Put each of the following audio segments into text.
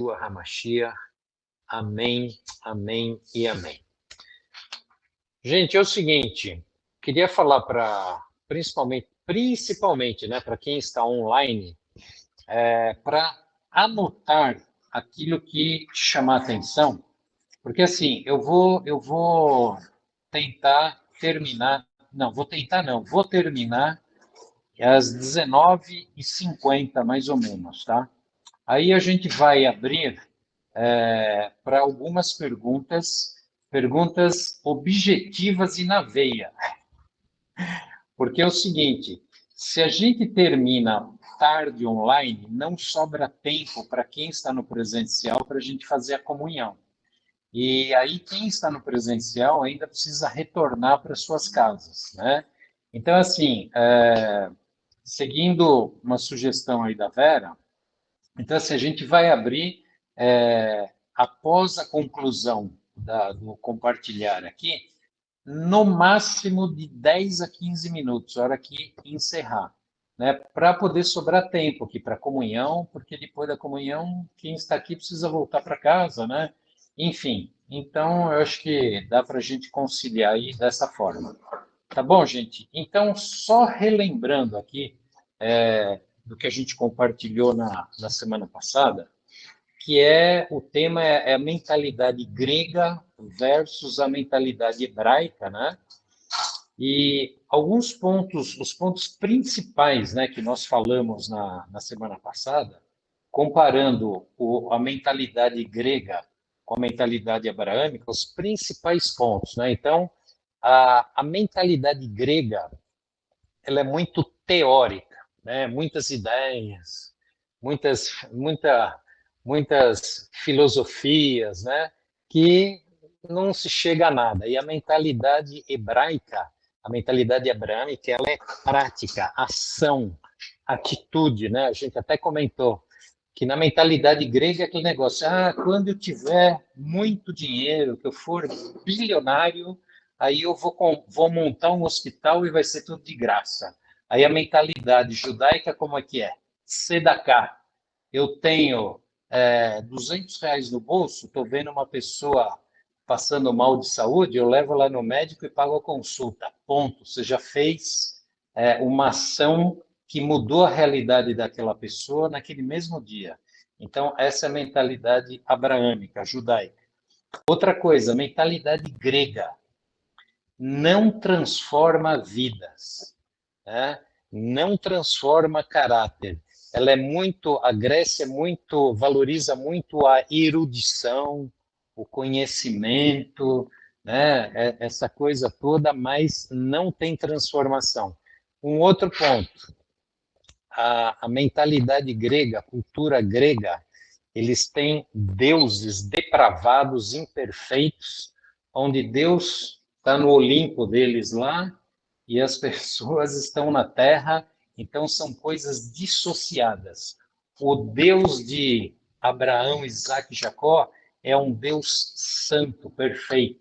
Yeshua HaMashiach. Amém, amém e amém. Gente, é o seguinte, queria falar principalmente, né, para quem está online, para anotar aquilo que chamar atenção, porque assim, eu vou tentar terminar, vou terminar às 19h50, mais ou menos, tá? Aí a gente vai abrir para algumas perguntas objetivas e na veia. Porque é o seguinte, se a gente termina tarde online, não sobra tempo para quem está no presencial para a gente fazer a comunhão. E aí quem está no presencial ainda precisa retornar para suas casas, né? Então, assim, seguindo uma sugestão aí da Vera, então, assim, a gente vai abrir, após a conclusão do compartilhar aqui, no máximo de 10 a 15 minutos, hora que encerrar, né? Para poder sobrar tempo aqui para a comunhão, porque depois da comunhão, quem está aqui precisa voltar para casa, né? Enfim, então eu acho que dá para a gente conciliar aí dessa forma. Tá bom, gente? Então, só relembrando aqui do que a gente compartilhou na semana passada, que o tema é a mentalidade grega versus a mentalidade hebraica, né? E alguns pontos, os pontos principais, né, que nós falamos na semana passada, comparando a mentalidade grega com a mentalidade abraâmica, os principais pontos, né? Então, a mentalidade grega, ela é muito teórica, né? Muitas ideias, muitas filosofias, né? Que não se chega a nada. E a mentalidade hebraica, a mentalidade abraâmica, ela é prática, ação, atitude, né? A gente até comentou que na mentalidade grega é aquele negócio, quando eu tiver muito dinheiro, que eu for bilionário, aí eu vou montar um hospital e vai ser tudo de graça. Aí a mentalidade judaica, como é que é? Sedaká. Eu tenho R$ 200 no bolso, estou vendo uma pessoa passando mal de saúde, eu levo lá no médico e pago a consulta. Ponto. Você já fez uma ação que mudou a realidade daquela pessoa naquele mesmo dia. Então, essa é a mentalidade abraâmica, judaica. Outra coisa, mentalidade grega não transforma vidas, né? Não transforma caráter. A Grécia valoriza muito a erudição, o conhecimento, né? Essa coisa toda, mas não tem transformação. Um outro ponto, a mentalidade grega, a cultura grega, eles têm deuses depravados, imperfeitos, onde Deus está no Olimpo deles lá e as pessoas estão na Terra, então são coisas dissociadas. O Deus de Abraão, Isaac e Jacó é um Deus santo, perfeito.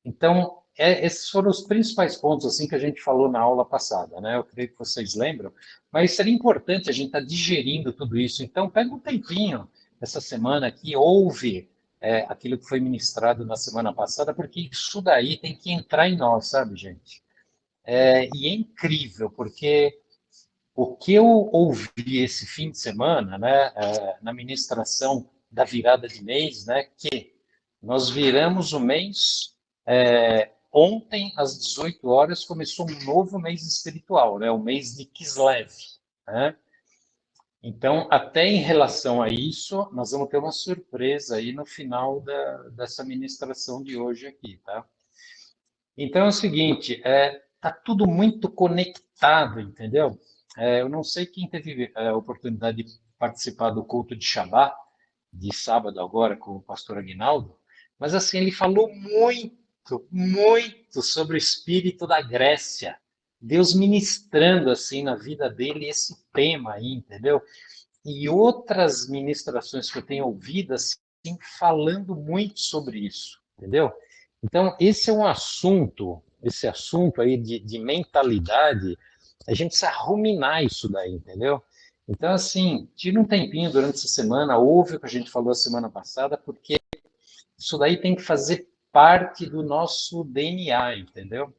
Então, esses foram os principais pontos assim que a gente falou na aula passada, né? Eu creio que vocês lembram, mas seria importante a gente estar digerindo tudo isso. Então, pega um tempinho essa semana aqui, ouve aquilo que foi ministrado na semana passada, porque isso daí tem que entrar em nós, sabe, gente? E é incrível, porque o que eu ouvi esse fim de semana, né, na ministração da virada de mês, né, que nós viramos o mês, ontem, às 18 horas, começou um novo mês espiritual, né, o mês de Kislev, né? Então, até em relação a isso, nós vamos ter uma surpresa aí no final dessa ministração de hoje aqui, tá? Então é o seguinte, tá tudo muito conectado, entendeu? Eu não sei quem teve a oportunidade de participar do culto de Shabá, de sábado agora, com o pastor Aguinaldo, mas assim, ele falou muito sobre o espírito da Grécia. Deus ministrando assim na vida dele esse tema aí, entendeu? E outras ministrações que eu tenho ouvido assim, falando muito sobre isso, entendeu? Então, esse assunto aí de mentalidade, a gente precisa ruminar isso daí, entendeu? Então, assim, tira um tempinho durante essa semana, ouve o que a gente falou a semana passada, porque isso daí tem que fazer parte do nosso DNA, entendeu?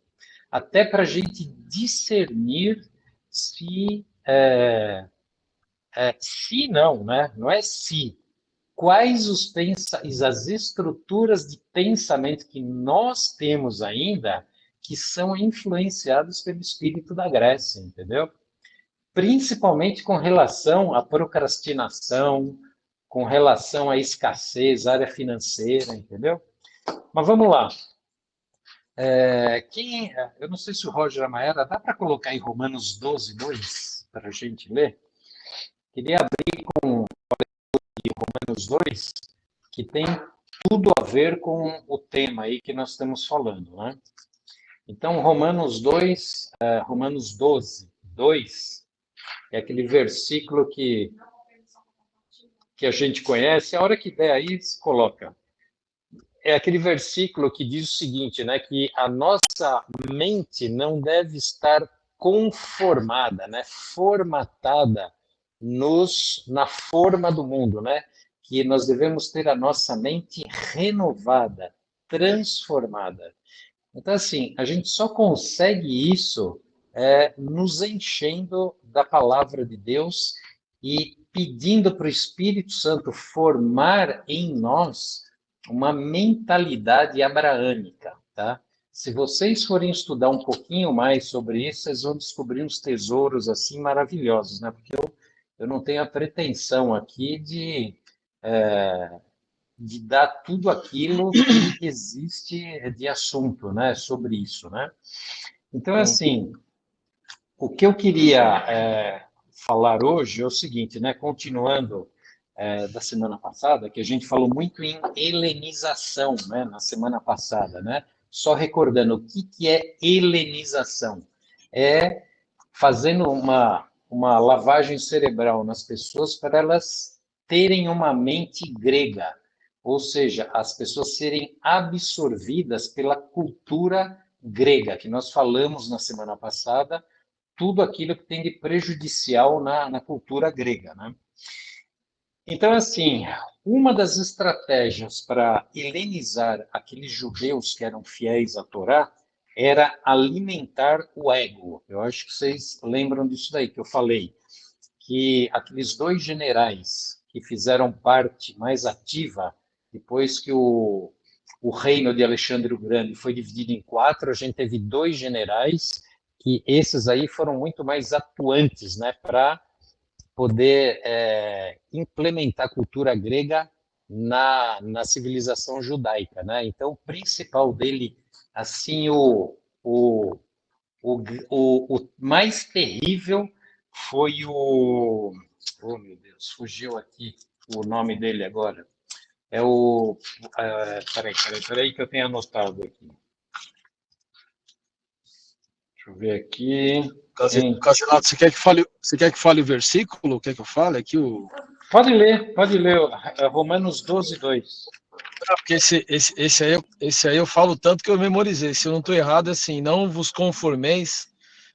Até para a gente discernir se não, né? Não é se. Quais as estruturas de pensamento que nós temos ainda que são influenciados pelo espírito da Grécia, entendeu? Principalmente com relação à procrastinação, com relação à escassez, área financeira, entendeu? Mas vamos lá. Eu não sei se o Roger Amaera, dá para colocar em Romanos 12, 2, para a gente ler? Queria abrir com Romanos 2, que tem tudo a ver com o tema aí que nós estamos falando, né? Então, Romanos 12, 2, é aquele versículo que a gente conhece, a hora que der aí, se coloca. É aquele versículo que diz o seguinte, né, que a nossa mente não deve estar conformada, né, formatada na forma do mundo, né, que nós devemos ter a nossa mente renovada, transformada. Então, assim, a gente só consegue isso nos enchendo da palavra de Deus e pedindo para o Espírito Santo formar em nós uma mentalidade abraâmica, tá? Se vocês forem estudar um pouquinho mais sobre isso, vocês vão descobrir uns tesouros assim maravilhosos, né? Porque eu não tenho a pretensão aqui de dar tudo aquilo que existe de assunto, né, sobre isso, né? Então, Sim. assim, o que eu queria falar hoje é o seguinte, né, continuando da semana passada, que a gente falou muito em helenização, né, na semana passada, né? Só recordando, o que é helenização? É fazendo uma lavagem cerebral nas pessoas para elas terem uma mente grega, ou seja, as pessoas serem absorvidas pela cultura grega, que nós falamos na semana passada, tudo aquilo que tem de prejudicial na cultura grega, né? Então, assim, uma das estratégias para helenizar aqueles judeus que eram fiéis à Torá era alimentar o ego. Eu acho que vocês lembram disso daí que eu falei, que aqueles dois generais que fizeram parte mais ativa depois que o reino de Alexandre o Grande foi dividido em quatro, a gente teve dois generais que esses aí foram muito mais atuantes, né, para poder implementar a cultura grega na civilização judaica, né? Então, o principal dele, assim, o mais terrível foi oh, meu Deus, fugiu aqui o nome dele agora. É o... peraí, que eu tenho anotado aqui. Deixa eu ver aqui. Caselato, você quer que fale o versículo? Quer que eu fale aqui o... Pode ler, Romanos 12, 2. Ah, porque esse aí eu falo tanto que eu memorizei. Se eu não estou errado, é assim, não vos conformeis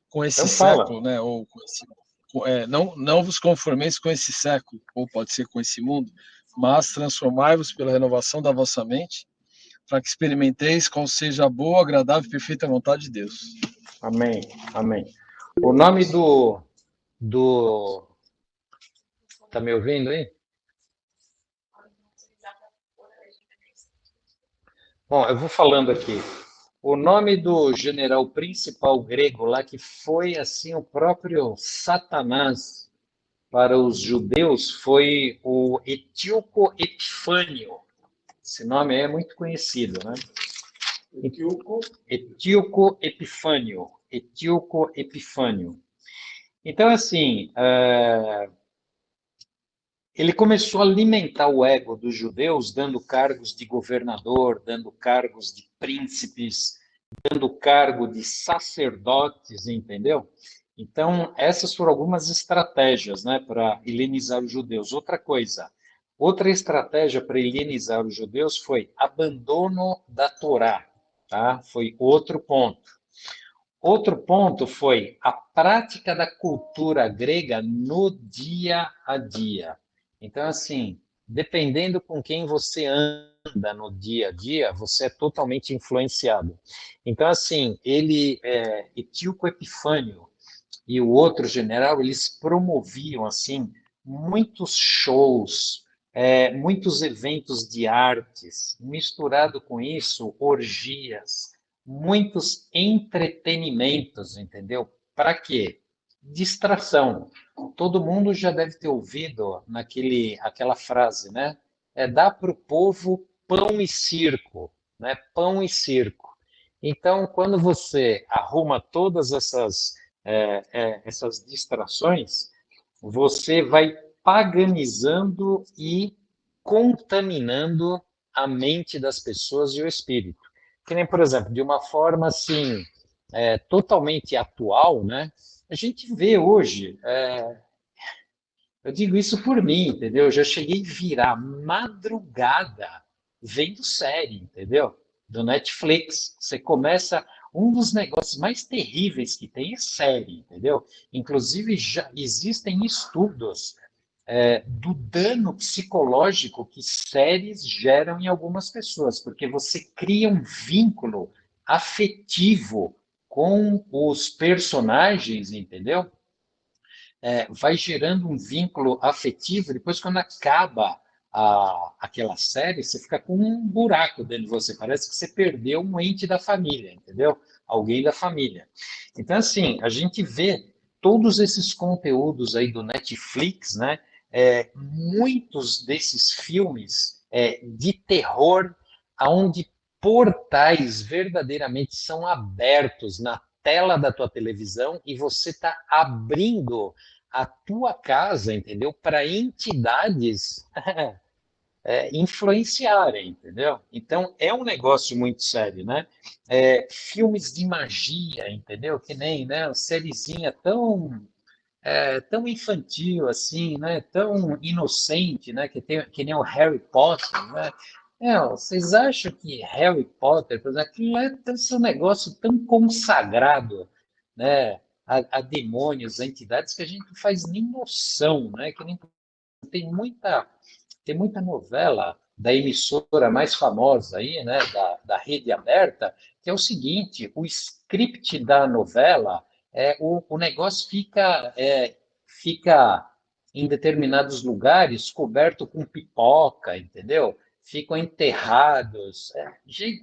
com esse Então fala. século, né? Ou não vos conformeis com esse século, ou pode ser com esse mundo, mas transformai-vos pela renovação da vossa mente, para que experimenteis qual seja a boa, agradável e perfeita vontade de Deus. Amém, amém. O nome do... Tá me ouvindo aí? Bom, eu vou falando aqui. O nome do general principal grego lá, que foi assim o próprio Satanás para os judeus, foi o Etíoco Epifânio. Esse nome é muito conhecido, né? Etíoco Epifânio. Etíoco Epifânio. Então, assim, ele começou a alimentar o ego dos judeus, dando cargos de governador, dando cargos de príncipes, dando cargo de sacerdotes, entendeu? Então, essas foram algumas estratégias, né, para helenizar os judeus. Outra estratégia para helenizar os judeus foi abandono da Torá, tá? Foi outro ponto. Outro ponto foi a prática da cultura grega no dia a dia. Então, assim, dependendo com quem você anda no dia a dia, você é totalmente influenciado. Então, assim, Etíoco Epifânio e o outro general, eles promoviam, assim, muitos shows, muitos eventos de artes, misturado com isso, orgias, muitos entretenimentos, entendeu? Para quê? Distração. Todo mundo já deve ter ouvido aquela frase, né? Dá para o povo pão e circo, né? Pão e circo. Então, quando você arruma todas essas distrações, você vai paganizando e contaminando a mente das pessoas e o espírito. Que nem, por exemplo, de uma forma assim, totalmente atual, né? A gente vê hoje, eu digo isso por mim, entendeu? Eu já cheguei a virar madrugada vendo série, entendeu? Do Netflix. Você começa. Um dos negócios mais terríveis que tem é série, entendeu? Inclusive, já existem estudos do dano psicológico que séries geram em algumas pessoas, porque você cria um vínculo afetivo com os personagens, entendeu? Vai gerando um vínculo afetivo, depois quando acaba aquela série, você fica com um buraco dentro de você, parece que você perdeu um ente da família, entendeu? Alguém da família. Então, assim, a gente vê todos esses conteúdos aí do Netflix, né? Muitos desses filmes de terror, onde portais verdadeiramente são abertos na tela da tua televisão e você está abrindo a tua casa, entendeu? Para entidades influenciarem, entendeu? Então é um negócio muito sério, né? Filmes de magia, entendeu? Que nem, né? Uma sériezinha tão infantil assim, né? Tão inocente, né? Que nem o Harry Potter, né? Vocês acham que Harry Potter, por exemplo, aquilo é um negócio tão consagrado, né? A demônios, a entidades que a gente não faz nem noção, né? Que nem tem muita novela da emissora mais famosa aí, né? Da rede aberta, que é o seguinte: o script da novela o negócio fica em determinados lugares coberto com pipoca, entendeu? Ficam enterrados.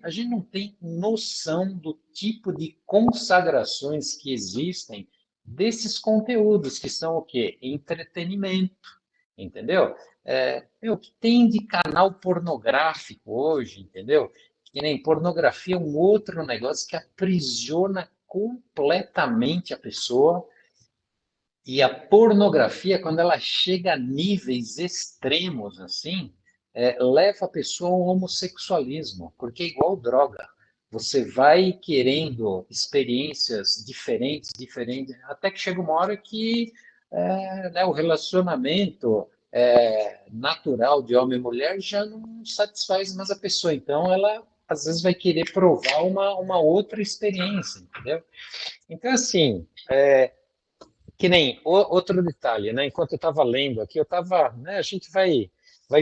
A gente não tem noção do tipo de consagrações que existem desses conteúdos, que são o quê? Entretenimento, entendeu? O que tem de canal pornográfico hoje, entendeu? Que nem pornografia é um outro negócio que aprisiona completamente a pessoa. E a pornografia, quando ela chega a níveis extremos assim, leva a pessoa ao homossexualismo, porque é igual droga. Você vai querendo experiências diferentes, diferentes, até que chega uma hora que né, o relacionamento natural de homem e mulher já não satisfaz mais a pessoa. Então, ela às vezes vai querer provar uma outra experiência, entendeu? Então, assim, que nem outro detalhe, né? Enquanto eu estava lendo aqui, eu estava, né? A gente vai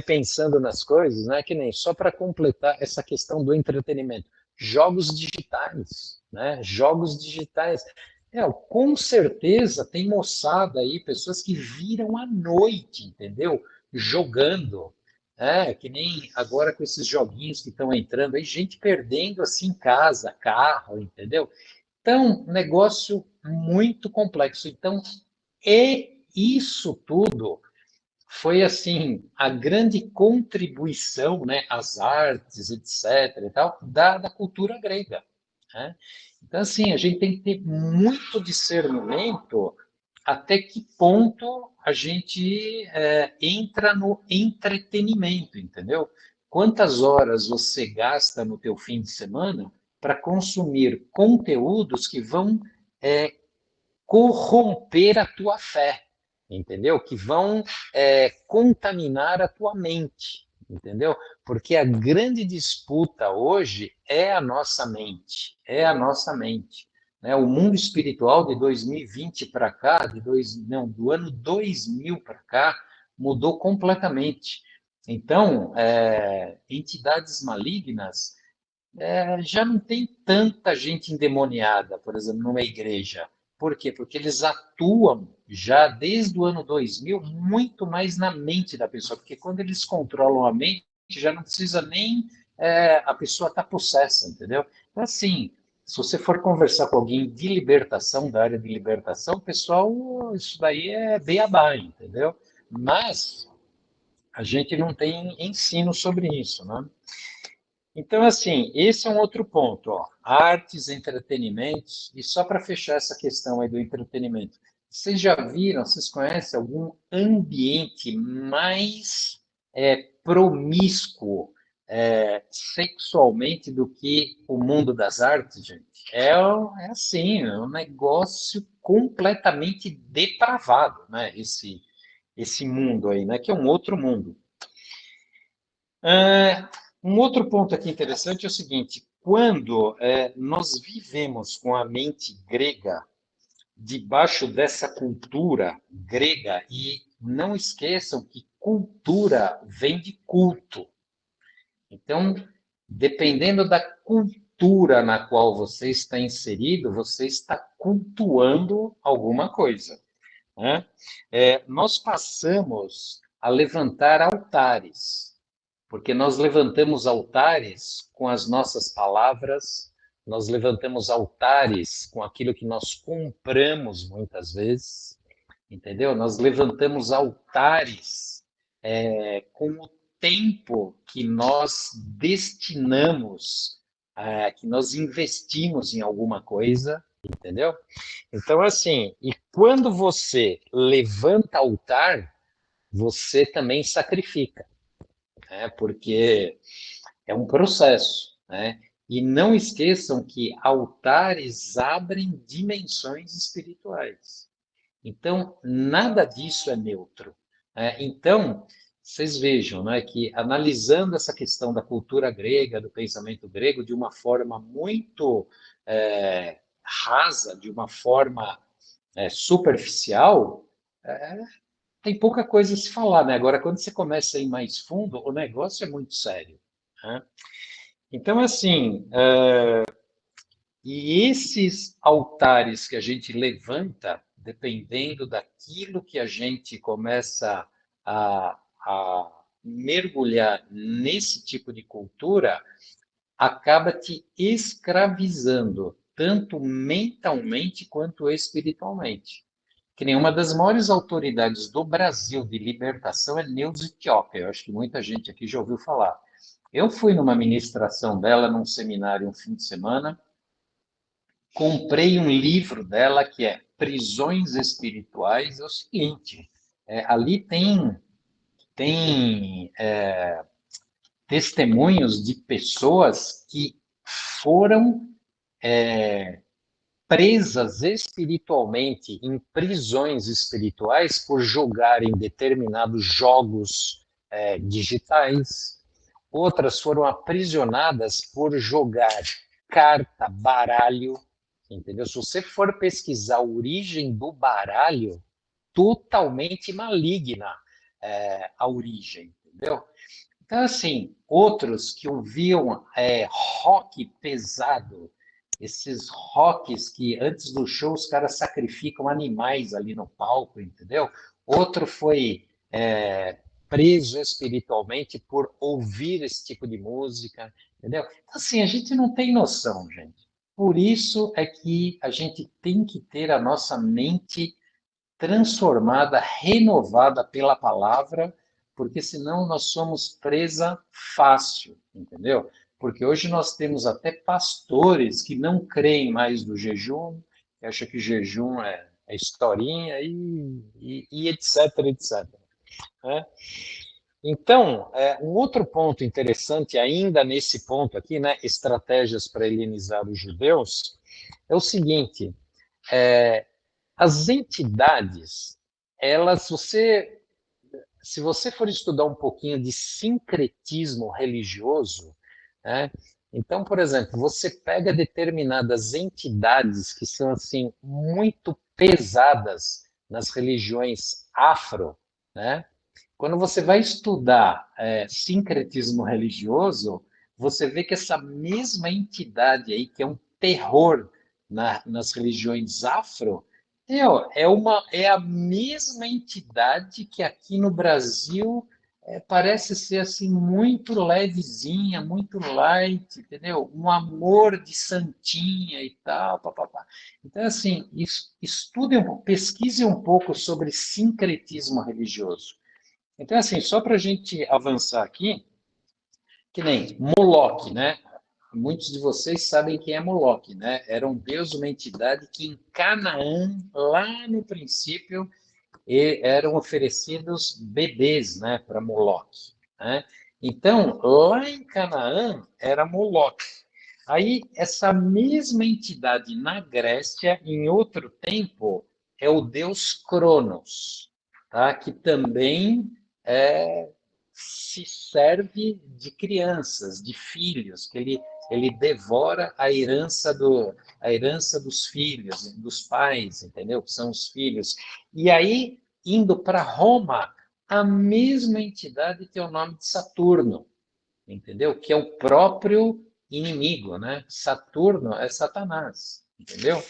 pensando nas coisas, né? Que nem só para completar essa questão do entretenimento, jogos digitais, né? Jogos digitais. Com certeza tem moçada aí, pessoas que viram à noite, entendeu? Jogando. Que nem agora com esses joguinhos que estão entrando aí, gente perdendo assim casa, carro, entendeu? Então, negócio muito complexo. Então, e isso tudo foi assim a grande contribuição, né, às artes, etc. E tal, da cultura grega, né? Então, assim, a gente tem que ter muito discernimento até que ponto a gente entra no entretenimento, entendeu? Quantas horas você gasta no teu fim de semana para consumir conteúdos que vão é, corromper a tua fé, entendeu? Que vão contaminar a tua mente, entendeu? Porque a grande disputa hoje é a nossa mente, é a nossa mente. né? O mundo espiritual de 2020 para cá, do ano 2000 para cá, mudou completamente. Então, entidades malignas já não tem tanta gente endemoniada, por exemplo, numa igreja. Por quê? Porque eles atuam já desde o ano 2000 muito mais na mente da pessoa, porque quando eles controlam a mente, já não precisa nem a pessoa estar possessa, entendeu? Então, assim, se você for conversar com alguém de libertação, da área de libertação, pessoal, isso daí é beabá, entendeu? Mas a gente não tem ensino sobre isso, né? Então, assim, esse é um outro ponto, ó. Artes, entretenimentos, e só para fechar essa questão aí do entretenimento, vocês já viram, vocês conhecem algum ambiente mais promíscuo sexualmente do que o mundo das artes, gente? É assim, é um negócio completamente depravado, né? Esse mundo aí, né? Que é um outro mundo. Um outro ponto aqui interessante é o seguinte: quando nós vivemos com a mente grega, debaixo dessa cultura grega, e não esqueçam que cultura vem de culto. Então, dependendo da cultura na qual você está inserido, você está cultuando alguma coisa, né? Nós passamos a levantar altares, porque nós levantamos altares com as nossas palavras, nós levantamos altares com aquilo que nós compramos muitas vezes, entendeu? Nós levantamos altares com o tempo que nós destinamos, que nós investimos em alguma coisa, entendeu? Então, assim, e quando você levanta altar, você também sacrifica, né? Porque é um processo, né? E não esqueçam que altares abrem dimensões espirituais. Então, nada disso é neutro, né? Então, vocês vejam, né, que analisando essa questão da cultura grega, do pensamento grego, de uma forma muito rasa, de uma forma superficial, tem pouca coisa a se falar, né? Agora, quando você começa a ir mais fundo, o negócio é muito sério, né? Então, assim, e esses altares que a gente levanta, dependendo daquilo que a gente começa a mergulhar nesse tipo de cultura, acaba te escravizando, tanto mentalmente quanto espiritualmente. Que nem uma das maiores autoridades do Brasil de libertação é Neuza Tiópia. Eu acho que muita gente aqui já ouviu falar. Eu fui numa ministração dela num seminário um fim de semana, comprei um livro dela que é Prisões Espirituais. É o seguinte, ali tem testemunhos de pessoas que foram presas espiritualmente em prisões espirituais por jogarem determinados jogos digitais. Outras foram aprisionadas por jogar carta, baralho, entendeu? Se você for pesquisar a origem do baralho, totalmente maligna a origem, entendeu? Então, assim, outros que ouviam rock pesado, esses rocks que antes do show os caras sacrificam animais ali no palco, entendeu? Outro foi preso espiritualmente por ouvir esse tipo de música, entendeu? Então, assim, a gente não tem noção, gente. Por isso é que a gente tem que ter a nossa mente transformada, renovada pela palavra, porque senão nós somos presa fácil, entendeu? Porque hoje nós temos até pastores que não creem mais no jejum, que acham que jejum é historinha e etc, etc. Né? Então, um outro ponto interessante, ainda nesse ponto aqui, né, estratégias para helenizar os judeus, é o seguinte: as entidades, elas, se você for estudar um pouquinho de sincretismo religioso, né, Então, por exemplo, você pega determinadas entidades que são assim muito pesadas nas religiões afro, né? Quando você vai estudar sincretismo religioso, você vê que essa mesma entidade aí, que é um terror nas religiões afro, é a mesma entidade que aqui no Brasil parece ser assim muito levezinha, muito light, entendeu? Um amor de santinha e tal, papapá. Então, assim, estude um pouco, pesquise um pouco sobre sincretismo religioso. Então, assim, só para a gente avançar aqui, que nem Moloque, né? Muitos de vocês sabem quem é Moloque, né? Era um deus, uma entidade que em Canaã, lá no princípio, eram oferecidos bebês, né, para Moloque, né? Então, lá em Canaã era Moloque. Aí, essa mesma entidade na Grécia, em outro tempo, é o deus Cronos, tá? Que também se serve de crianças, de filhos, que ele devora a herança dos filhos, dos pais, entendeu? Que são os filhos. E aí, indo para Roma, a mesma entidade tem o nome de Saturno, entendeu? Que é o próprio inimigo, né? Saturno é Satanás, entendeu?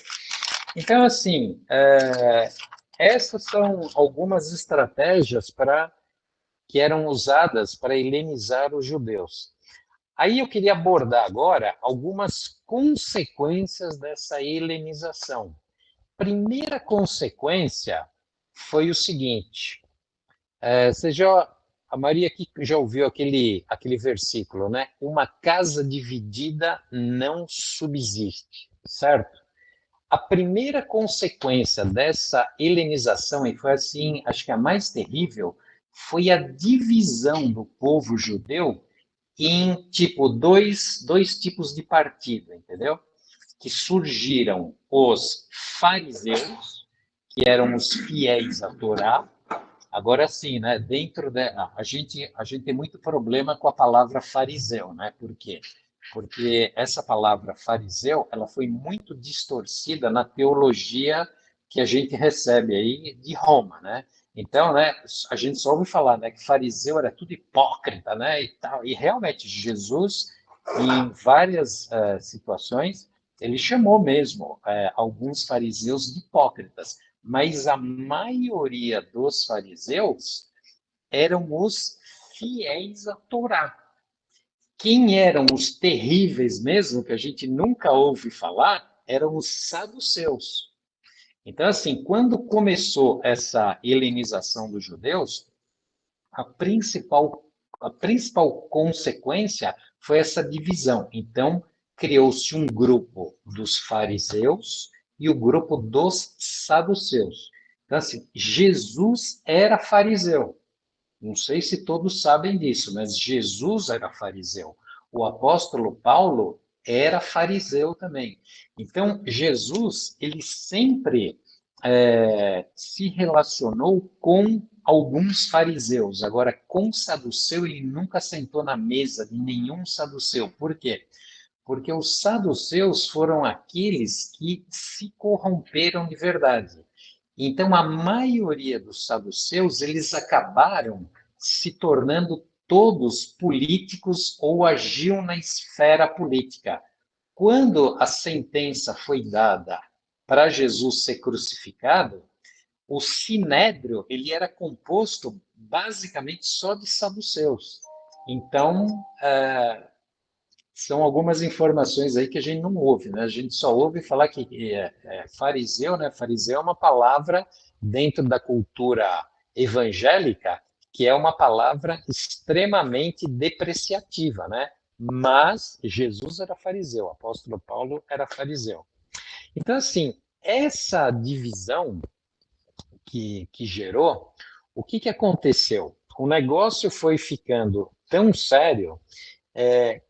Então, assim, essas são algumas estratégias que eram usadas para helenizar os judeus. Aí eu queria abordar agora algumas consequências dessa helenização. Primeira consequência foi o seguinte: a Maria aqui já ouviu aquele versículo, né? Uma casa dividida não subsiste, certo? A primeira consequência dessa helenização, e foi assim, acho que a mais terrível, foi a divisão do povo judeu em tipo dois tipos de partido, entendeu? Que surgiram os fariseus, que eram os fiéis à Torá. Agora sim, né? A gente tem muito problema com a palavra fariseu, né? Por quê? Porque essa palavra fariseu, ela foi muito distorcida na teologia que a gente recebe aí de Roma, né? Então, né, a gente só ouve falar, né, que fariseu era tudo hipócrita, né, e tal. E realmente Jesus, em várias situações, ele chamou mesmo alguns fariseus de hipócritas, mas a maioria dos fariseus eram os fiéis à Torá. Quem eram os terríveis mesmo, que a gente nunca ouve falar, eram os saduceus. Então, assim, quando começou essa helenização dos judeus, a principal, a principal consequência foi essa divisão. Então, criou-se um grupo dos fariseus e o grupo dos saduceus. Então, assim, Jesus era fariseu. Não sei se todos sabem disso, mas Jesus era fariseu. O apóstolo Paulo era fariseu também. Então, Jesus, ele sempre se relacionou com alguns fariseus. Agora, com saduceu, ele nunca sentou na mesa de nenhum saduceu. Por quê? Porque os saduceus foram aqueles que se corromperam de verdade. Então, a maioria dos saduceus, eles acabaram se tornando todos políticos ou agiam na esfera política. Quando a sentença foi dada para Jesus ser crucificado, o sinédrio ele era composto basicamente só de saduceus. Então, são algumas informações aí que a gente não ouve, né? A gente só ouve falar que fariseu, né? Fariseu é uma palavra dentro da cultura evangélica que é uma palavra extremamente depreciativa, né? Mas Jesus era fariseu, o apóstolo Paulo era fariseu. Então, assim, essa divisão que gerou, o que aconteceu? O negócio foi ficando tão sério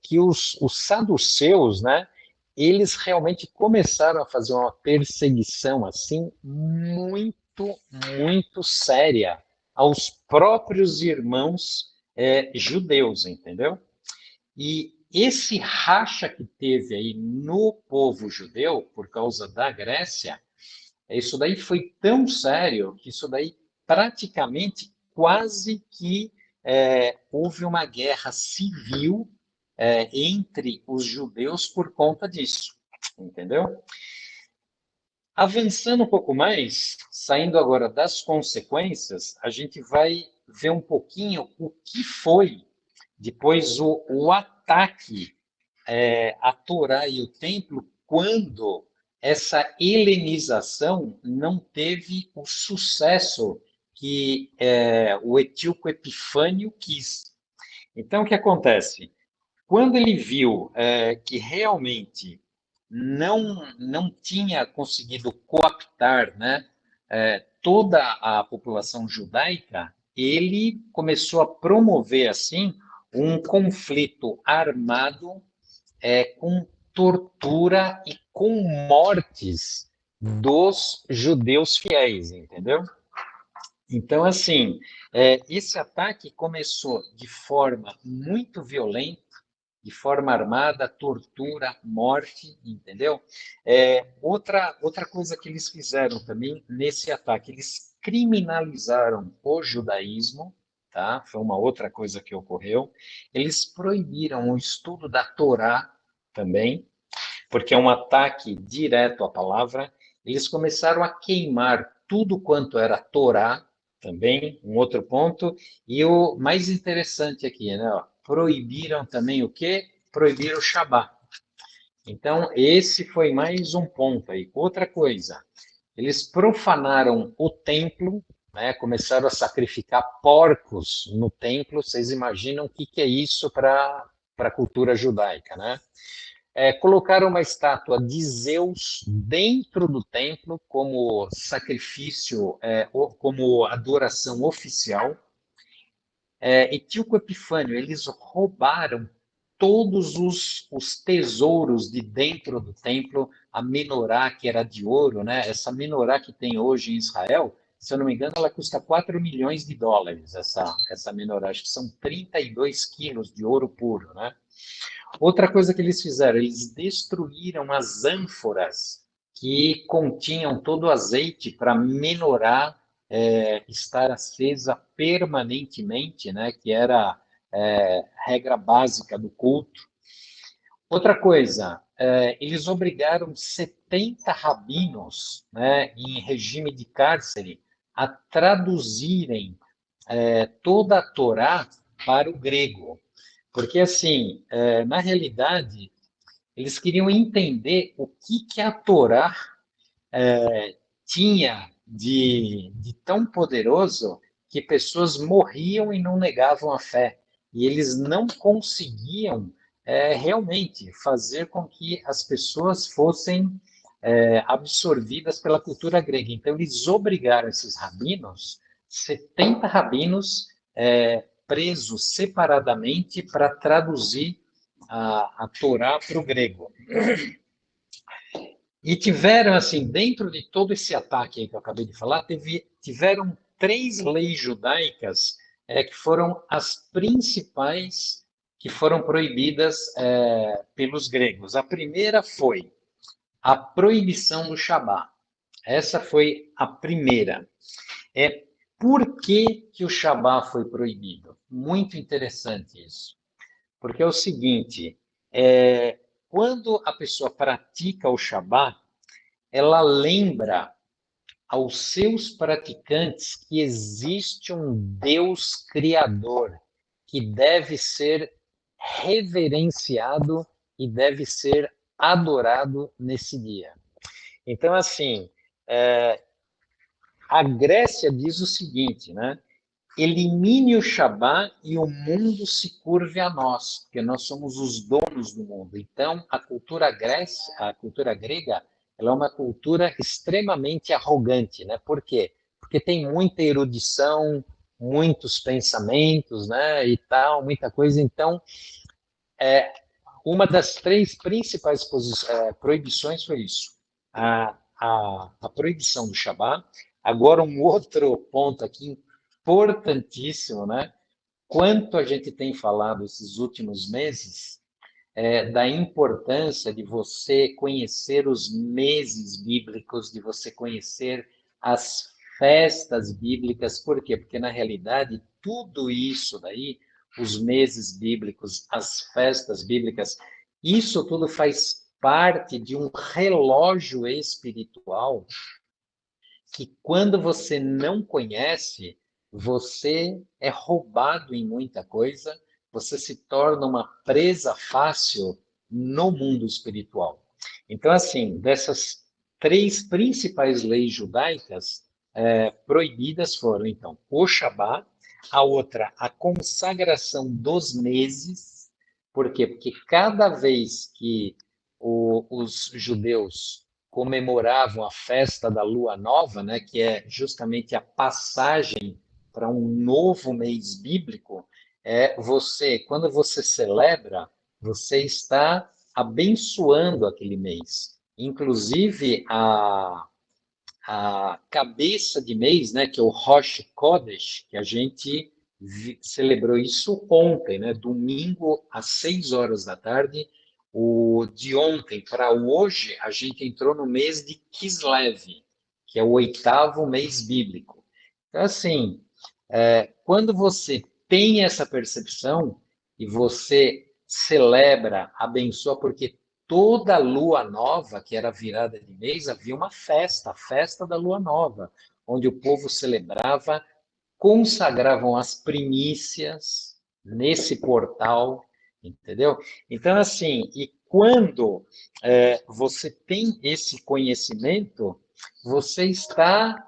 que os saduceus, né, eles realmente começaram a fazer uma perseguição assim muito, muito séria aos próprios irmãos judeus, entendeu? E esse racha que teve aí no povo judeu, por causa da Grécia, isso daí foi tão sério que isso daí praticamente quase que houve uma guerra civil entre os judeus por conta disso, entendeu? Avançando um pouco mais, saindo agora das consequências, a gente vai ver um pouquinho o que foi depois o ataque a Torá e o templo quando essa helenização não teve o sucesso que o etíope Epifânio quis. Então, o que acontece? Quando ele viu que realmente não tinha conseguido coaptar, né, toda a população judaica, ele começou a promover assim um conflito armado com tortura e com mortes dos judeus fiéis, entendeu? Então, assim, esse ataque começou de forma muito violenta, de forma armada, tortura, morte, entendeu? Outra coisa que eles fizeram também nesse ataque, eles criminalizaram o judaísmo, tá? Foi uma outra coisa que ocorreu. Eles proibiram o estudo da Torá também, porque é um ataque direto à palavra. Eles começaram a queimar tudo quanto era Torá, também, um outro ponto. E o mais interessante aqui, né? Ó, proibiram também o quê? Proibiram o Shabá. Então, esse foi mais um ponto aí. Outra coisa, eles profanaram o templo, né? Começaram a sacrificar porcos no templo. Vocês imaginam o que é isso para a cultura judaica, né? Colocaram uma estátua de Zeus dentro do templo como sacrifício, como adoração oficial. Etíoco Epifânio, eles roubaram todos os tesouros de dentro do templo, a menorá que era de ouro, né? Essa menorá que tem hoje em Israel, se eu não me engano, ela custa 4 milhões de dólares, essa menorá, acho que são 32 quilos de ouro puro, né? Outra coisa que eles fizeram, eles destruíram as ânforas que continham todo o azeite para menorar, estar acesa permanentemente, né, que era regra básica do culto. Outra coisa, eles obrigaram 70 rabinos, né, em regime de cárcere, a traduzirem toda a Torá para o grego. Porque, assim, na realidade, eles queriam entender o que a Torá tinha de tão poderoso que pessoas morriam e não negavam a fé. E eles não conseguiam realmente fazer com que as pessoas fossem absorvidas pela cultura grega. Então, eles obrigaram esses rabinos, 70 rabinos, presos separadamente para traduzir a Torá para o grego. E tiveram, assim, dentro de todo esse ataque aí que eu acabei de falar, tiveram 3 leis judaicas que foram as principais que foram proibidas pelos gregos. A primeira foi a proibição do Shabá. Essa foi a primeira. Por que o Shabá foi proibido? Muito interessante isso. Porque é o seguinte, quando a pessoa pratica o Shabá, ela lembra aos seus praticantes que existe um Deus criador que deve ser reverenciado e deve ser adorado nesse dia. Então, assim, a Grécia diz o seguinte, né? Elimine o Shabá e o mundo se curve a nós, porque nós somos os donos do mundo. Então, a cultura grega, ela é uma cultura extremamente arrogante, né? Por quê? Porque tem muita erudição, muitos pensamentos, né? E tal, muita coisa. Então, uma das 3 principais proibições foi isso. A proibição do Shabá. Agora, um outro ponto aqui importantíssimo, né? quanto a gente tem falado esses últimos meses da importância de você conhecer os meses bíblicos, de você conhecer as festas bíblicas. Por quê? Porque, na realidade, tudo isso daí, os meses bíblicos, as festas bíblicas, isso tudo faz parte de um relógio espiritual que, quando você não conhece, você é roubado em muita coisa, você se torna uma presa fácil no mundo espiritual. Então, assim, dessas 3 principais leis judaicas, proibidas foram, então, o Shabat, a outra, a consagração dos meses. Por quê? Porque cada vez que os judeus comemoravam a festa da lua nova, né, que é justamente a passagem para um novo mês bíblico, quando você celebra, você está abençoando aquele mês. Inclusive, a cabeça de mês, né, que é o Rosh Chodesh, que a gente celebrou isso ontem, né, domingo às 6 horas da tarde. De ontem para hoje, a gente entrou no mês de Kislev, que é o 8º mês bíblico. Então, assim, quando você tem essa percepção e você celebra, abençoa, porque toda lua nova, que era virada de mês, havia uma festa, a festa da lua nova, onde o povo celebrava, consagravam as primícias nesse portal, entendeu? Então, assim, e quando você tem esse conhecimento, você está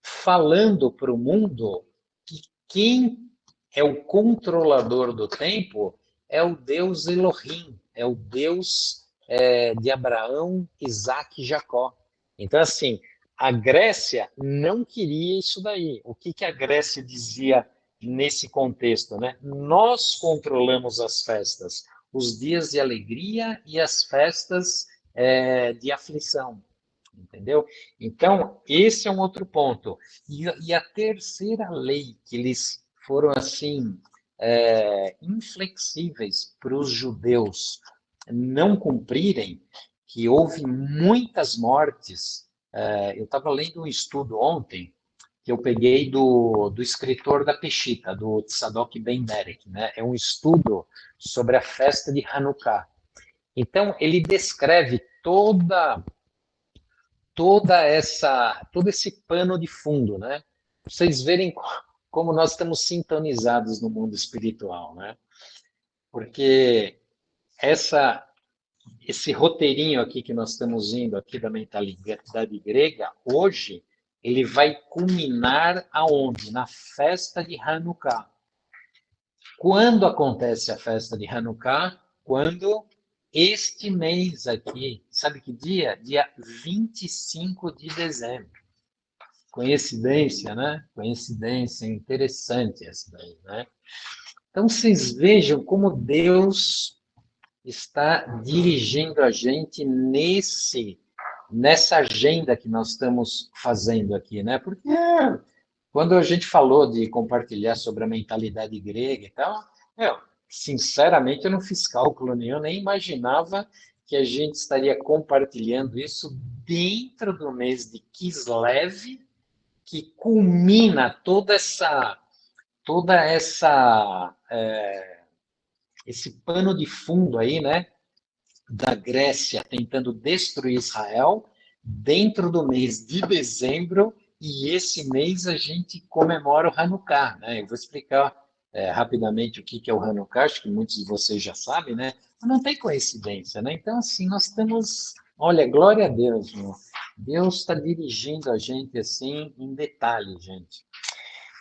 falando para o mundo que quem é o controlador do tempo é o Deus Elohim, é o Deus de Abraão, Isaac e Jacó. Então, assim, a Grécia não queria isso daí. O que a Grécia dizia nesse contexto, né? Nós controlamos as festas, os dias de alegria e as festas de aflição. Entendeu? Então, esse é um outro ponto. E a terceira lei que eles foram assim inflexíveis para os judeus não cumprirem, que houve muitas mortes. Eu estava lendo um estudo ontem que eu peguei do escritor da Peshita, do Tzadok Ben Derek, né? É um estudo sobre a festa de Hanukkah. Então, ele descreve todo esse pano de fundo, né? Pra vocês verem como nós estamos sintonizados no mundo espiritual, né? Porque esse roteirinho aqui que nós estamos indo aqui da mentalidade grega, hoje, ele vai culminar aonde? Na festa de Hanukkah. Quando acontece a festa de Hanukkah? Quando este mês aqui, sabe que dia? Dia 25 de dezembro. Coincidência, né? Coincidência interessante essa daí, né? Então, vocês vejam como Deus está dirigindo a gente nessa agenda que nós estamos fazendo aqui, né? Porque quando a gente falou de compartilhar sobre a mentalidade grega e tal, sinceramente eu não fiz cálculo nenhum, nem imaginava que a gente estaria compartilhando isso dentro do mês de Kislev, que culmina esse pano de fundo aí, né, da Grécia tentando destruir Israel dentro do mês de dezembro, e esse mês a gente comemora o Hanukkah, né? Eu vou explicar rapidamente o que é o Hanukkah, acho que muitos de vocês já sabem, né? Mas não tem coincidência, né? Então, assim, nós temos, olha, glória a Deus, meu. Deus está dirigindo a gente assim em detalhe, gente.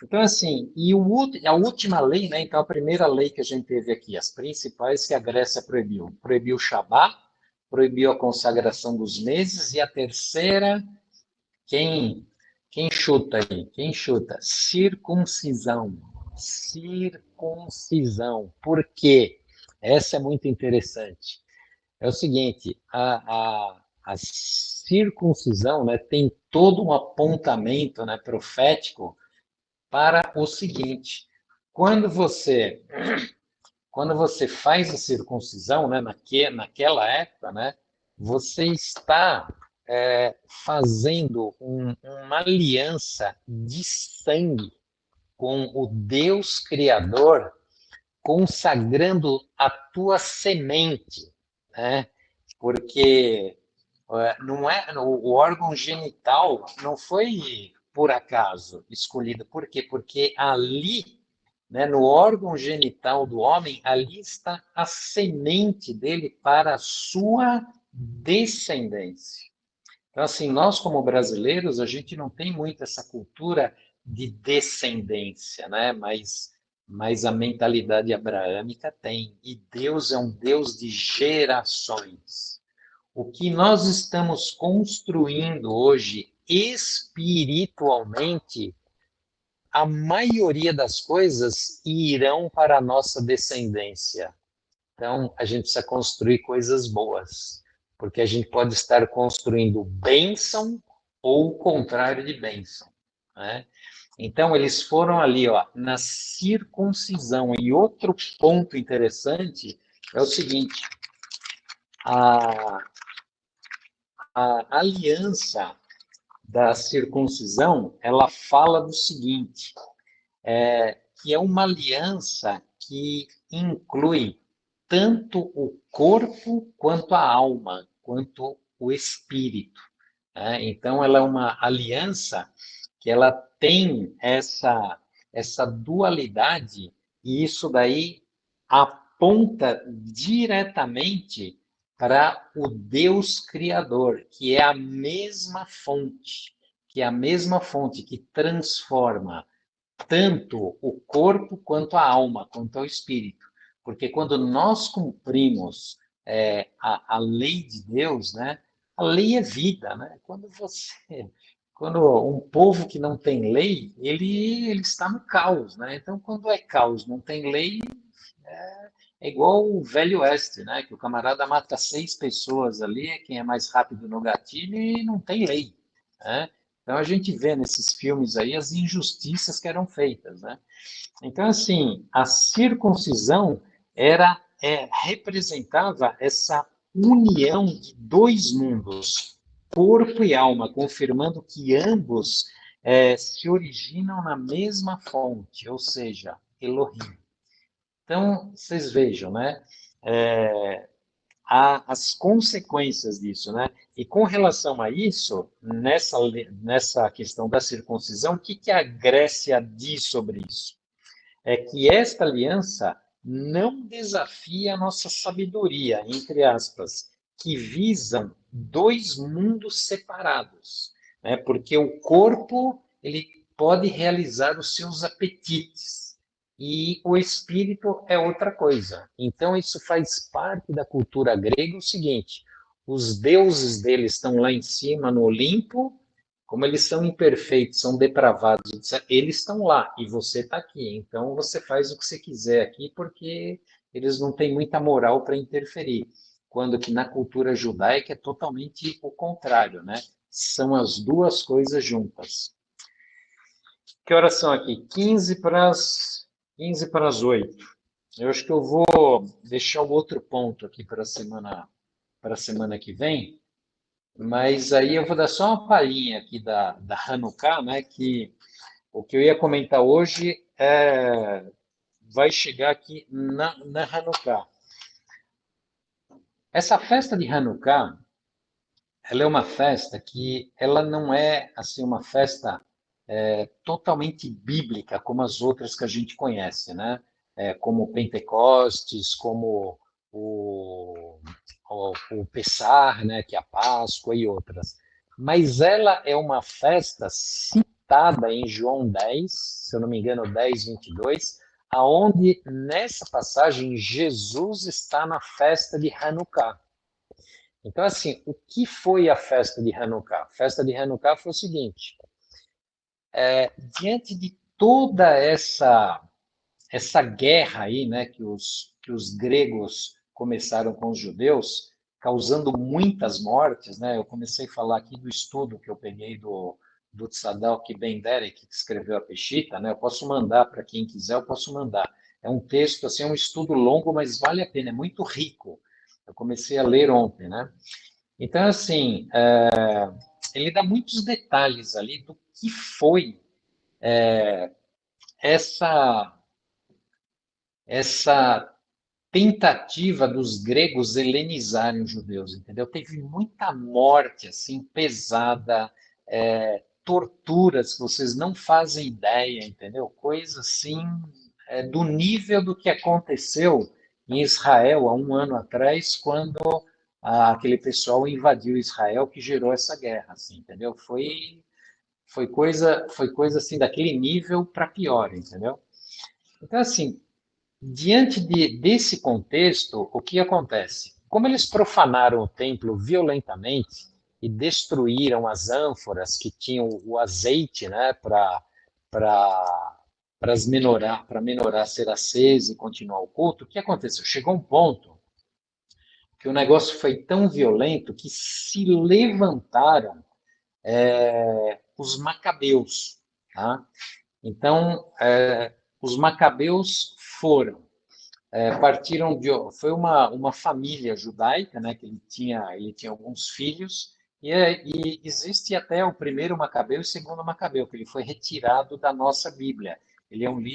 Então, assim, a última lei, né? Então, a primeira lei que a gente teve aqui, as principais que a Grécia proibiu. Proibiu o Shabat, proibiu a consagração dos meses, e a terceira, quem, quem chuta aí? Quem chuta? Circuncisão. Circuncisão. Por quê? Essa é muito interessante. É o seguinte, a circuncisão, né, tem todo um apontamento, né, profético para o seguinte: quando você quando você faz a circuncisão, né, naquela época, né, você está fazendo uma aliança de sangue com o Deus Criador, consagrando a tua semente, né? Porque não é o órgão genital não foi por acaso escolhido. Por quê? Porque ali, né, no órgão genital do homem, ali está a semente dele para a sua descendência. Então, assim, nós como brasileiros, a gente não tem muito essa cultura de descendência, né? Mas a mentalidade abraâmica tem. E Deus é um Deus de gerações. O que nós estamos construindo hoje espiritualmente, a maioria das coisas irão para a nossa descendência. Então, a gente precisa construir coisas boas, porque a gente pode estar construindo bênção ou o contrário de bênção, né? Então, eles foram ali, ó, na circuncisão. E outro ponto interessante é o seguinte: a, a aliança da circuncisão, ela fala do seguinte, que é uma aliança que inclui tanto o corpo quanto a alma, quanto o espírito, né? Então, ela é uma aliança que ela tem essa dualidade, e isso daí aponta diretamente para o Deus Criador, que é a mesma fonte, que transforma tanto o corpo quanto a alma, quanto ao espírito. Porque quando nós cumprimos a lei de Deus, né, a lei é vida, né? Quando um povo que não tem lei, ele está no caos, né? Então, quando é caos, não tem lei, é igual o Velho Oeste, né? Que o camarada mata 6 pessoas ali, é quem é mais rápido no gatilho e não tem lei, né? Então a gente vê nesses filmes aí as injustiças que eram feitas, né? Então assim, a circuncisão representava essa união de dois mundos, corpo e alma, confirmando que ambos se originam na mesma fonte, ou seja, Elohim. Então, vocês vejam, né? As consequências disso, né? E com relação a isso, nessa questão da circuncisão, o que a Grécia diz sobre isso? É que esta aliança não desafia a nossa sabedoria, entre aspas, que visam dois mundos separados, né? Porque o corpo ele pode realizar os seus apetites e o espírito é outra coisa. Então isso faz parte da cultura grega o seguinte: os deuses deles estão lá em cima no Olimpo, como eles são imperfeitos, são depravados, eles estão lá e você está aqui. Então você faz o que você quiser aqui, porque eles não têm muita moral para interferir. Quando que na cultura judaica é totalmente o contrário, né? São as duas coisas juntas. Que horas são aqui? 15 para as 8. Eu acho que eu vou deixar o outro ponto aqui para a semana que vem. Mas aí eu vou dar só uma palhinha aqui da Hanukkah, né? Que o que eu ia comentar hoje vai chegar aqui na Hanukkah. Essa festa de Hanukkah, ela é uma festa que ela não é assim uma festa totalmente bíblica como as outras que a gente conhece, né? Como Pentecostes, como o, o Pessah, né? Que é a Páscoa e outras. Mas ela é uma festa citada em João 10, se eu não me engano, 10, 22, aonde nessa passagem Jesus está na festa de Hanukkah. Então, assim, o que foi a festa de Hanukkah? A festa de Hanukkah foi o seguinte: diante de toda essa guerra aí, né, que os gregos começaram com os judeus, causando muitas mortes, né? Eu comecei a falar aqui do estudo que eu peguei do Tzadok Ben Derek, que escreveu a Peshita, né? Eu posso mandar para quem quiser, eu posso mandar. É um texto, assim, é um estudo longo, mas vale a pena, é muito rico. Eu comecei a ler ontem, né? Então, assim, ele dá muitos detalhes ali do que foi essa, essa tentativa dos gregos helenizarem os judeus, entendeu? Teve muita morte, assim, pesada, torturas que vocês não fazem ideia, entendeu? Coisa, assim, do nível do que aconteceu em Israel há um ano atrás, quando aquele pessoal invadiu Israel, que gerou essa guerra, assim, entendeu? Foi coisa assim, daquele nível para pior, entendeu? Então, assim, diante desse contexto, o que acontece? Como eles profanaram o templo violentamente e destruíram as ânforas que tinham o azeite, né, para menorá ser acesa e continuar o culto, o que aconteceu? Chegou um ponto que o negócio foi tão violento que se levantaram os macabeus, tá? Então, os macabeus partiram foi uma família judaica, né, que ele tinha alguns filhos, e existe até o primeiro Macabeu e o segundo Macabeu, que ele foi retirado da nossa Bíblia.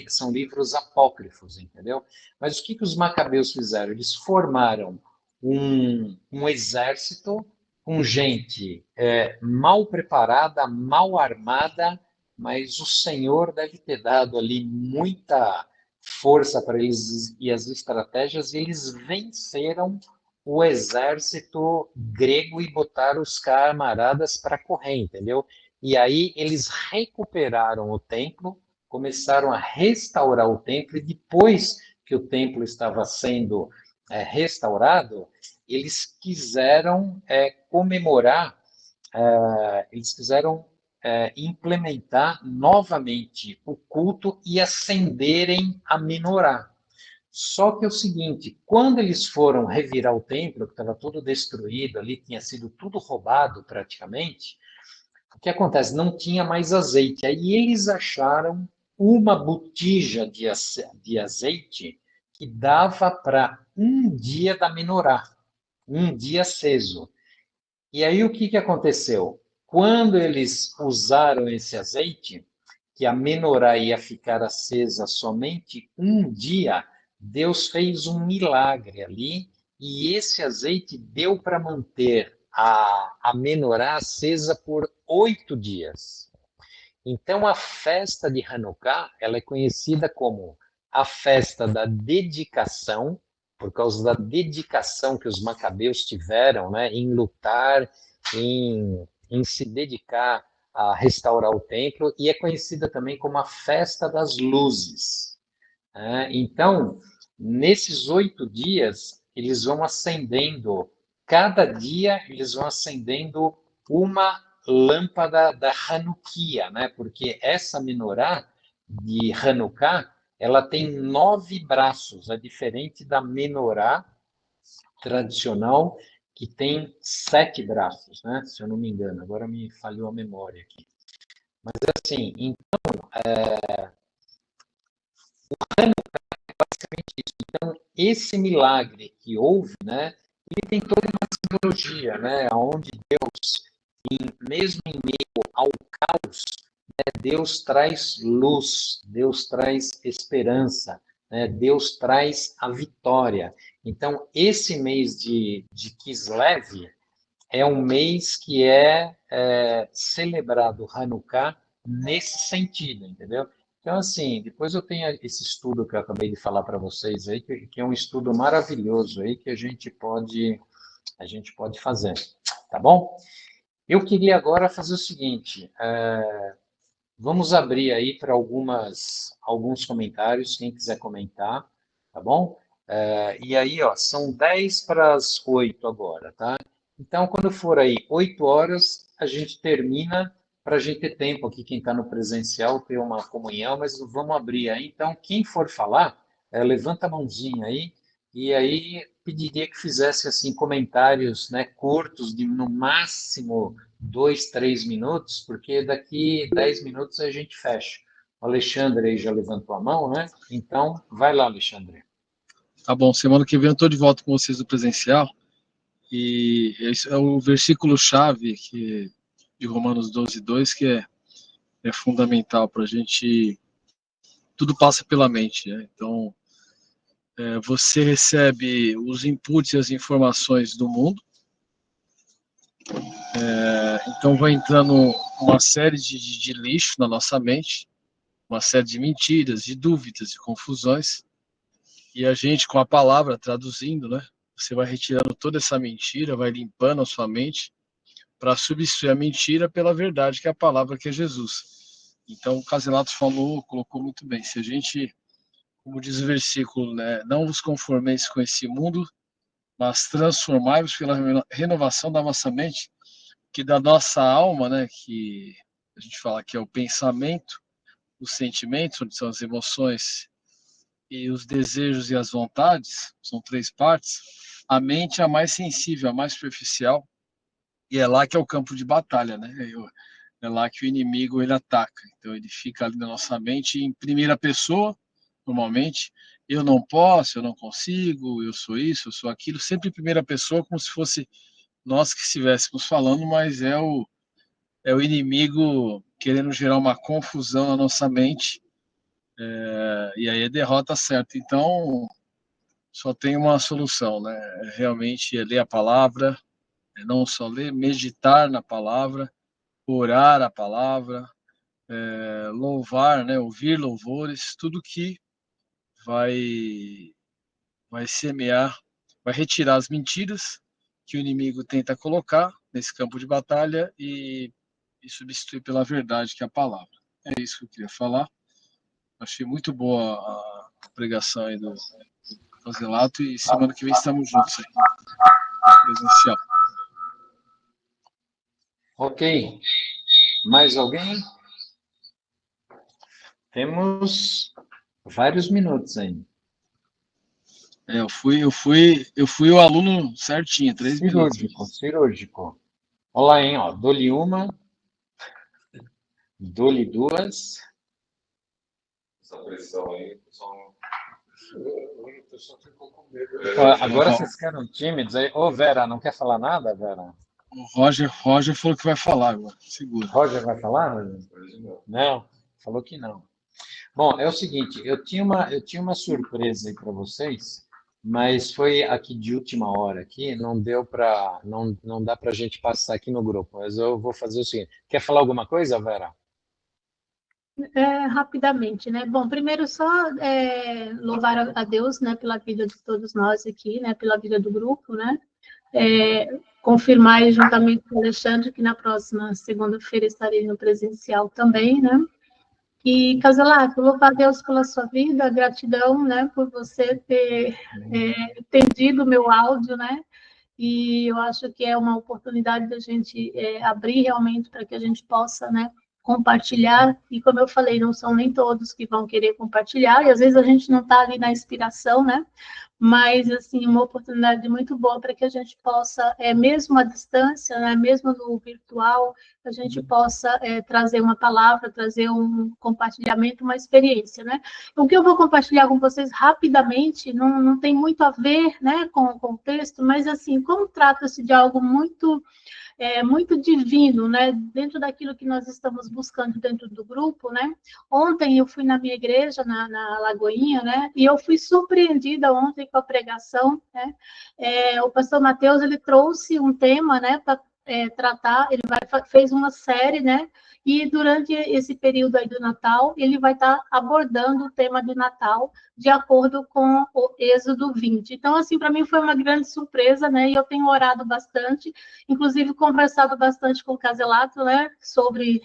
São livros apócrifos, entendeu? Mas o que os Macabeus fizeram? Eles formaram um exército com gente mal preparada, mal armada, mas o Senhor deve ter dado ali muita força para eles e as estratégias, e eles venceram o exército grego e botaram os camaradas para correr, entendeu? E aí eles recuperaram o templo, começaram a restaurar o templo, e depois que o templo estava sendo restaurado, eles quiseram comemorar, eles quiseram implementar novamente o culto e acenderem a menorá. Só que é o seguinte, quando eles foram revirar o templo, que estava todo destruído ali, tinha sido tudo roubado praticamente, o que acontece? Não tinha mais azeite. Aí eles acharam uma botija de azeite que dava para um dia da menorá, um dia aceso. E aí o que aconteceu? Quando eles usaram esse azeite, que a menorá ia ficar acesa somente um dia, Deus fez um milagre ali, e esse azeite deu para manter a menorá acesa por 8 dias. Então, a festa de Hanukkah, ela é conhecida como a festa da dedicação, por causa da dedicação que os macabeus tiveram, né, em lutar, em se dedicar a restaurar o templo, e é conhecida também como a festa das luzes. Né? Então, nesses 8 dias, eles vão acendendo, cada dia eles vão acendendo uma lâmpada da Hanukkah, né? Porque essa menorá de Hanukkah, ela tem 9 braços, é diferente da menorá tradicional, que tem 7 braços, né? Se eu não me engano, agora me falhou a memória aqui. Mas assim, basicamente isso. Então, esse milagre que houve, né, ele tem toda uma simbologia, né, onde Deus, mesmo em meio ao caos, né, Deus traz luz, Deus traz esperança, né, Deus traz a vitória. Então, esse mês de Kislev é um mês que celebrado Hanukkah nesse sentido, entendeu? Então, assim, depois eu tenho esse estudo que eu acabei de falar para vocês aí, que é um estudo maravilhoso aí que a gente pode fazer, tá bom? Eu queria agora fazer o seguinte, vamos abrir aí para alguns comentários, quem quiser comentar, tá bom? E aí, ó, são 10 para as 8 agora, tá? Então, quando for aí 8 horas, a gente termina para a gente ter tempo aqui, quem está no presencial, ter uma comunhão, mas vamos abrir aí. Então, quem for falar, levanta a mãozinha aí, e aí pediria que fizesse assim comentários, né, curtos, de no máximo 2, 3 minutos, porque daqui 10 minutos a gente fecha. O Alexandre aí já levantou a mão, né? Então, vai lá, Alexandre. Tá bom, semana que vem eu estou de volta com vocês do presencial, e esse é o versículo-chave de Romanos 12:2, que é fundamental para a gente. Tudo passa pela mente, né? Então, você recebe os inputs e as informações do mundo, então vai entrando uma série de lixo na nossa mente, uma série de mentiras, de dúvidas, de confusões, e a gente, com a palavra, traduzindo, né? Você vai retirando toda essa mentira, vai limpando a sua mente, para substituir a mentira pela verdade, que é a palavra, que é Jesus. Então, o Caselato colocou muito bem. Se a gente, como diz o versículo, né, não vos conformeis com esse mundo, mas transformai-vos pela renovação da vossa mente, que da nossa alma, né, que a gente fala que é o pensamento, os sentimentos, onde são as emoções, e os desejos e as vontades, são três partes. A mente é a mais sensível, a mais superficial, e é lá que é o campo de batalha, né? É lá que o inimigo ele ataca. Então ele fica ali na nossa mente em primeira pessoa, normalmente. Eu não posso, eu não consigo, eu sou isso, eu sou aquilo, sempre em primeira pessoa, como se fosse nós que estivéssemos falando, mas é o inimigo querendo gerar uma confusão na nossa mente, e aí é derrota certa. Então, só tem uma solução, né? Realmente é ler a palavra, não só ler, meditar na palavra, orar a palavra, louvar, né? Ouvir louvores, tudo que vai, vai semear, vai retirar as mentiras que o inimigo tenta colocar nesse campo de batalha e substituir pela verdade, que é a palavra. É isso que eu queria falar. Achei muito boa a pregação aí do Caselato, e semana que vem estamos juntos aí, presencial. Ok. Mais alguém? Temos vários minutos ainda. Eu fui o aluno certinho, 3 minutos. Cirúrgico. Olha lá, hein? Ó, dou-lhe uma, dou-lhe duas. Essa pressão aí, pessoal. O pessoal ficou com medo. Agora vocês ficaram tímidos aí. Ô, Vera, não quer falar nada, Vera? O Roger falou que vai falar agora. Segura. Roger vai falar? Não, falou que não. Bom, é o seguinte, eu tinha uma surpresa aí para vocês, mas foi aqui de última hora aqui, não dá para a gente passar aqui no grupo, mas eu vou fazer o seguinte. Quer falar alguma coisa, Vera? Rapidamente, né? Bom, primeiro só louvar a Deus, né, pela vida de todos nós aqui, né, pela vida do grupo, né? Confirmar aí, juntamente com o Alexandre, que na próxima segunda-feira estarei no presencial também, né? E, Caselato, louvar a Deus pela sua vida, gratidão, né, por você ter entendido o meu áudio, né? E eu acho que é uma oportunidade da gente abrir realmente para que a gente possa, né, compartilhar, e como eu falei, não são nem todos que vão querer compartilhar, e às vezes a gente não está ali na inspiração, né, mas, assim, uma oportunidade muito boa para que a gente possa, mesmo à distância, né, mesmo no virtual, a gente possa trazer uma palavra, trazer um compartilhamento, uma experiência, né. O que eu vou compartilhar com vocês rapidamente não tem muito a ver, né, com o contexto, mas, assim, como trata-se de algo muito divino, né, dentro daquilo que nós estamos buscando dentro do grupo, né. Ontem eu fui na minha igreja, na Lagoinha, né, e eu fui surpreendida ontem com a pregação, né. O pastor Mateus, ele trouxe um tema, né, para tratar, ele fez uma série, né, e durante esse período aí do Natal, ele vai estar abordando o tema de Natal de acordo com o Êxodo 20. Então, assim, para mim foi uma grande surpresa, né, e eu tenho orado bastante, inclusive conversado bastante com o Caselato, né, sobre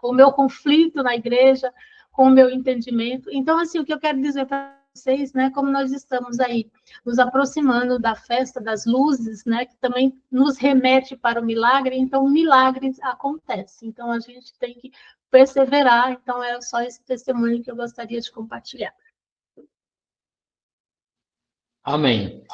o meu conflito na igreja, com o meu entendimento. Então, assim, o que eu quero dizer para vocês, né, como nós estamos aí nos aproximando da festa das luzes, né, que também nos remete para o milagre, então milagres acontecem. Então a gente tem que perseverar. Então era só esse testemunho que eu gostaria de compartilhar. Amém.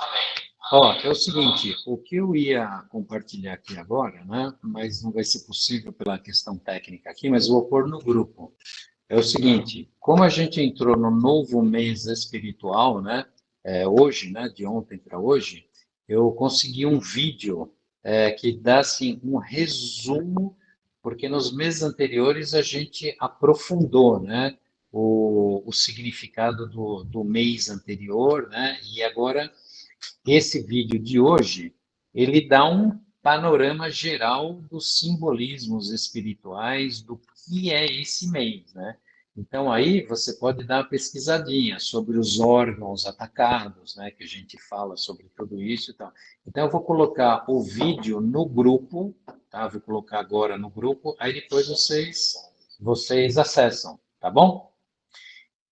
Ó, é o seguinte, o que eu ia compartilhar aqui agora, né, mas não vai ser possível pela questão técnica aqui, mas vou pôr no grupo. É o seguinte, como a gente entrou no novo mês espiritual, né, hoje, né, de ontem para hoje, eu consegui um vídeo que dá, assim, um resumo, porque nos meses anteriores a gente aprofundou, né, o significado do mês anterior, né, e agora esse vídeo de hoje, ele dá um panorama geral dos simbolismos espirituais do que é esse mês, né? Então aí você pode dar uma pesquisadinha sobre os órgãos atacados, né, que a gente fala sobre tudo isso e tal. Então eu vou colocar o vídeo no grupo, tá? Vou colocar agora no grupo, aí depois vocês acessam, tá bom?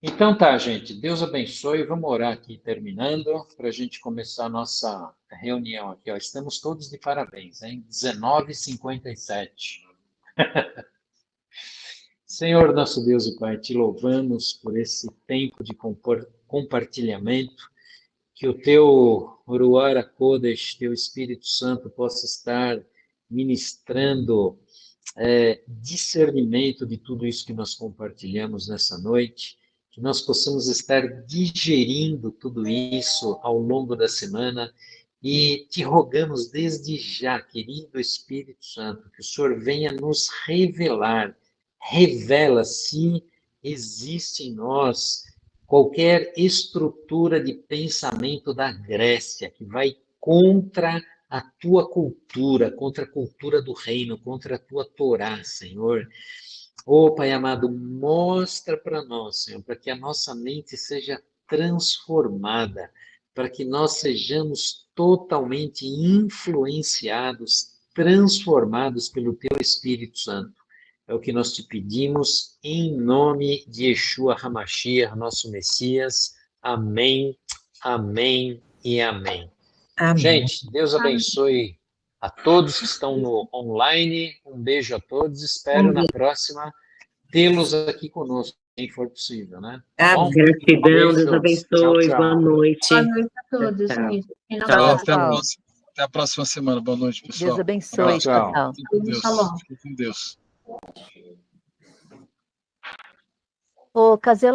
Então tá, gente. Deus abençoe. Vamos orar aqui terminando para a gente começar a nossa reunião aqui. Ó. Estamos todos de parabéns, hein? 19h57. Senhor, nosso Deus e Pai, te louvamos por esse tempo de compartilhamento, que o teu Ruach HaKodesh, teu Espírito Santo, possa estar ministrando discernimento de tudo isso que nós compartilhamos nessa noite, que nós possamos estar digerindo tudo isso ao longo da semana e te rogamos desde já, querido Espírito Santo, que o Senhor venha nos revelar, revela se existe em nós qualquer estrutura de pensamento da Grécia que vai contra a tua cultura, contra a cultura do reino, contra a tua Torá, Senhor. Oh, Pai amado, mostra para nós, Senhor, para que a nossa mente seja transformada, para que nós sejamos totalmente influenciados, transformados pelo teu Espírito Santo. É o que nós te pedimos em nome de Yeshua HaMashiach, nosso Messias. Amém, amém e amém. Amém. Gente, Deus abençoe a todos que estão no online. Um beijo a todos. Espero na próxima tê-los aqui conosco, quem for possível, né? Tá bom? Gratidão, Deus Beijo. abençoe, Tchau, boa tchau. noite. Boa noite a todos. Tchau. Isso. Tchau, Tchau, tchau. até a próxima semana. Boa noite, pessoal. Deus abençoe. Tchau, tchau. Tchau, tchau. Fique com Deus. Shalom. Fique com Deus. Ô, Casela.